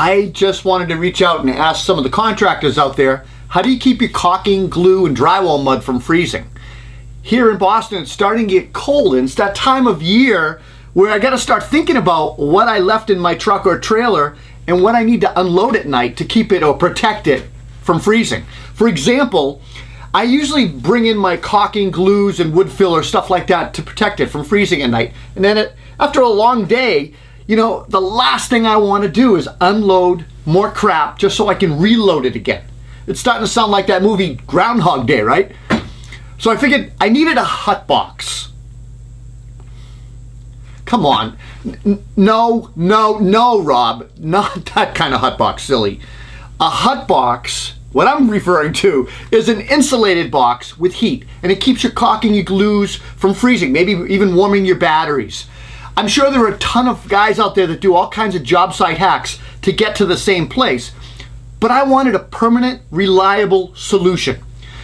I just wanted to reach out and ask some of the contractors out there, how do you keep your caulking, glue, and drywall mud from freezing? Here in Boston, it's starting to get cold, and it's that time of year where I got to start thinking about what I left in my truck or trailer and what I need to unload at night to keep it or protect it from freezing. For example, I usually bring in my caulking, glues, and wood filler, stuff like that, to protect it from freezing at night. And then after a long day, you know, the last thing I want to do is unload more crap just so I can reload it again. It's starting to sound like that movie Groundhog Day, right? So I figured I needed a hut box. Come on. No, Rob. Not that kind of hut box, silly. A hut box, what I'm referring to, is an insulated box with heat, and it keeps your caulking, your glues from freezing, maybe even warming your batteries. I'm sure there are a ton of guys out there that do all kinds of job site hacks to get to the same place, but I wanted a permanent, reliable solution.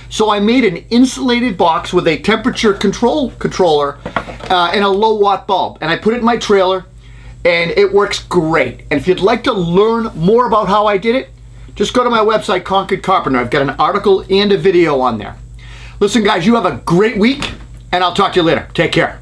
So I made an insulated box with a temperature controller and a low watt bulb, and I put it in my trailer, and it works great. And if you'd like to learn more about how I did it, just go to my website, Concord Carpenter. I've got an article and a video on there. Listen, guys, you have a great week, and I'll talk to you later. Take care.